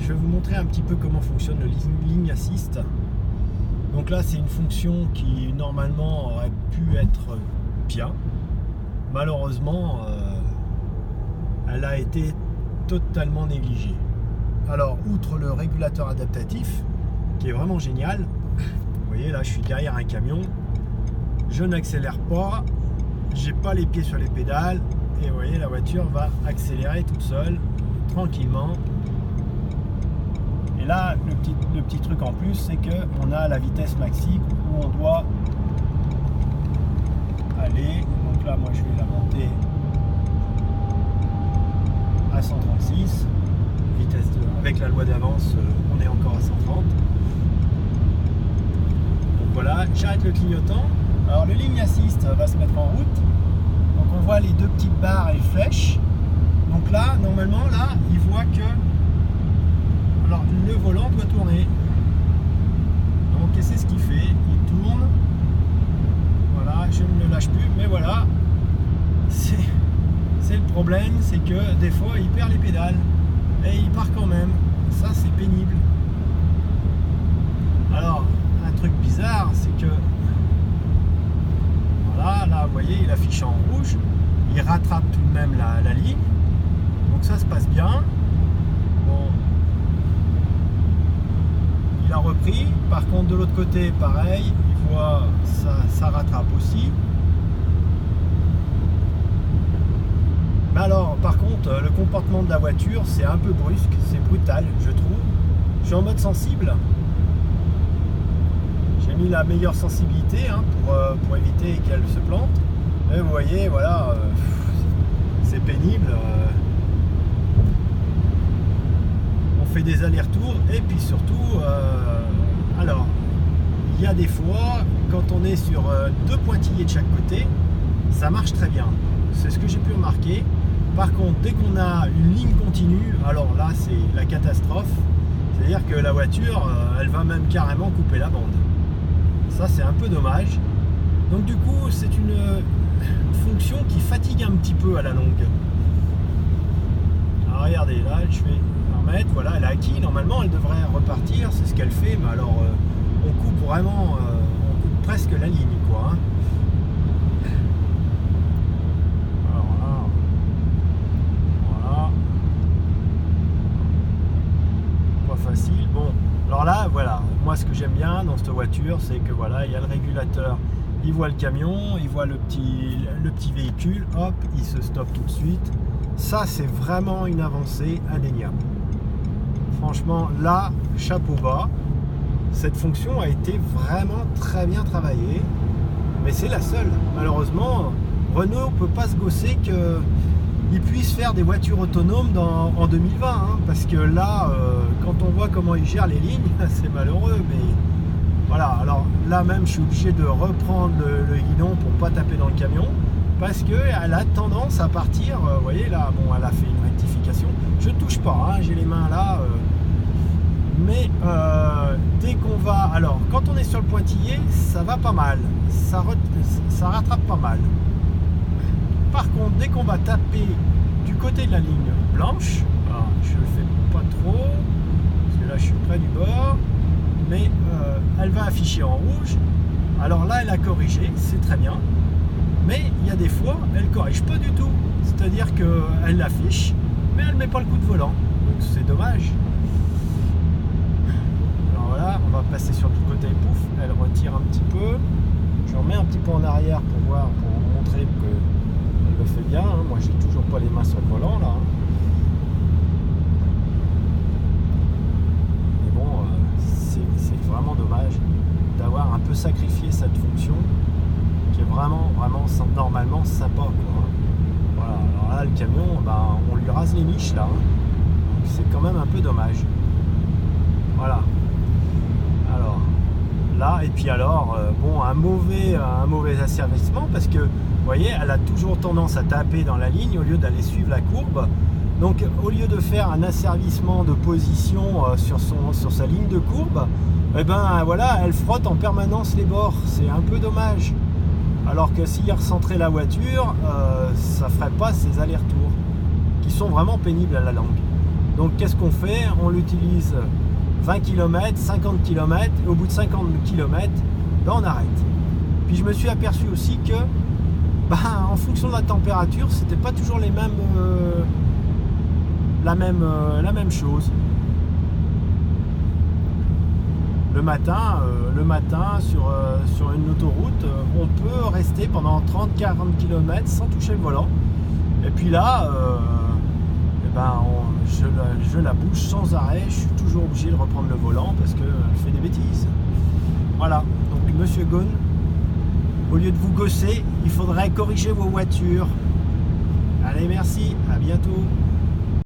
je vais vous montrer un petit peu comment fonctionne le Ligne Assist. Donc là, c'est une fonction qui normalement aurait pu être bien. Malheureusement, elle a été totalement négligée. Alors, outre le régulateur adaptatif, qui est vraiment génial, vous voyez là, je suis derrière un camion, je n'accélère pas, j'ai pas les pieds sur les pédales, et vous voyez, la voiture va accélérer toute seule, tranquillement. Et là, le petit truc en plus, c'est qu'on a la vitesse maxi où on doit aller. Donc là, moi, je vais la monter à 136. Avec la loi d'avance, on est encore à 130. Donc voilà, j'arrête le clignotant. Alors, le Ligne Assist va se mettre en route. Donc, on voit les deux petites barres et les flèches. Donc là, normalement, là, il voit que alors, le volant doit tourner. Donc, et c'est ce qu'il fait. Il tourne. Voilà, je ne le lâche plus. Mais voilà, c'est le problème, c'est que des fois, il perd les pédales. Et il part quand même. Ça, c'est pénible. Alors, un truc bizarre, c'est que voilà, là, vous voyez, il affiche en rouge. Il rattrape tout de même la ligne. Donc ça se passe bien. Bon, il a repris. Par contre, de l'autre côté, pareil, il voit ça rattrape aussi. Mais alors, par contre, le comportement de la voiture, c'est un peu brusque, c'est brutal, je trouve. Je suis en mode sensible. J'ai mis la meilleure sensibilité pour éviter qu'elle se plante. Et vous voyez, voilà, c'est pénible. On fait des allers-retours et puis surtout, alors, il y a des fois, quand on est sur deux pointillés de chaque côté, ça marche très bien. C'est ce que j'ai pu remarquer. Par contre, dès qu'on a une ligne continue, alors là, c'est la catastrophe. C'est-à-dire que la voiture, elle va même carrément couper la bande. Ça, c'est un peu dommage. Donc du coup, c'est une fonction qui fatigue un petit peu à la longue. Alors regardez, là, je vais la remettre. Voilà, elle a acquis. Normalement, elle devrait repartir. C'est ce qu'elle fait. Mais alors, on coupe vraiment, on coupe presque la ligne, quoi. Hein. Facile. Bon, alors là, voilà, moi ce que j'aime bien dans cette voiture, c'est que voilà, il y a le régulateur, il voit le camion, il voit le petit véhicule, hop, il se stoppe tout de suite. Ça, c'est vraiment une avancée indéniable. Franchement, là, chapeau bas. Cette fonction a été vraiment très bien travaillée, mais c'est la seule. Malheureusement, Renault ne peut pas se gausser qu'ils puissent faire des voitures autonomes en 2020, hein, parce que là, quand on voit comment ils gèrent les lignes, c'est malheureux, mais voilà. Alors là même, je suis obligé de reprendre le guidon pour pas taper dans le camion, parce qu'elle a tendance à partir, vous voyez là, bon, elle a fait une rectification, je ne touche pas, hein, j'ai les mains là, mais dès qu'on va, alors quand on est sur le pointillé, ça va pas mal, ça rattrape pas mal. Par contre, dès qu'on va taper du côté de la ligne blanche, alors, je le fais pas trop, parce que là je suis près du bord, mais elle va afficher en rouge. Alors là, elle a corrigé, c'est très bien, mais il y a des fois, elle corrige pas du tout. C'est-à-dire qu'elle l'affiche, mais elle met pas le coup de volant. Donc c'est dommage. Alors voilà, on va passer sur le côté, pouf, elle retire un petit peu. Je remets un petit peu en arrière pour voir, pour vous montrer que le fait bien, hein. Moi j'ai toujours pas les mains sur le volant là, hein. Mais bon, c'est vraiment dommage d'avoir un peu sacrifié cette fonction qui est vraiment normalement sympa, quoi, hein. Voilà, alors là le camion, ben, on lui rase les miches là, hein. Donc c'est quand même un peu dommage. Voilà, alors là, et puis alors bon, un mauvais asservissement, parce que vous voyez, elle a toujours tendance à taper dans la ligne au lieu d'aller suivre la courbe. Donc au lieu de faire un asservissement de position sur sa ligne de courbe, et ben voilà, elle frotte en permanence les bords. C'est un peu dommage. Alors que s'il recentrait la voiture, ça ferait pas ces allers-retours qui sont vraiment pénibles à la longue. Donc qu'est-ce qu'on fait? On l'utilise 20 km, 50 km, et au bout de 50 km, ben on arrête. Puis je me suis aperçu aussi que en fonction de la température, c'était pas toujours les mêmes, la même chose. Le matin sur une autoroute, on peut rester pendant 30-40 km sans toucher le volant. Et puis là, je la bouge sans arrêt. Je suis toujours obligé de reprendre le volant parce qu'elle fait des bêtises. Voilà, donc Monsieur Ghosn, au lieu de vous gosser, il faudrait corriger vos voitures. Allez, merci, à bientôt.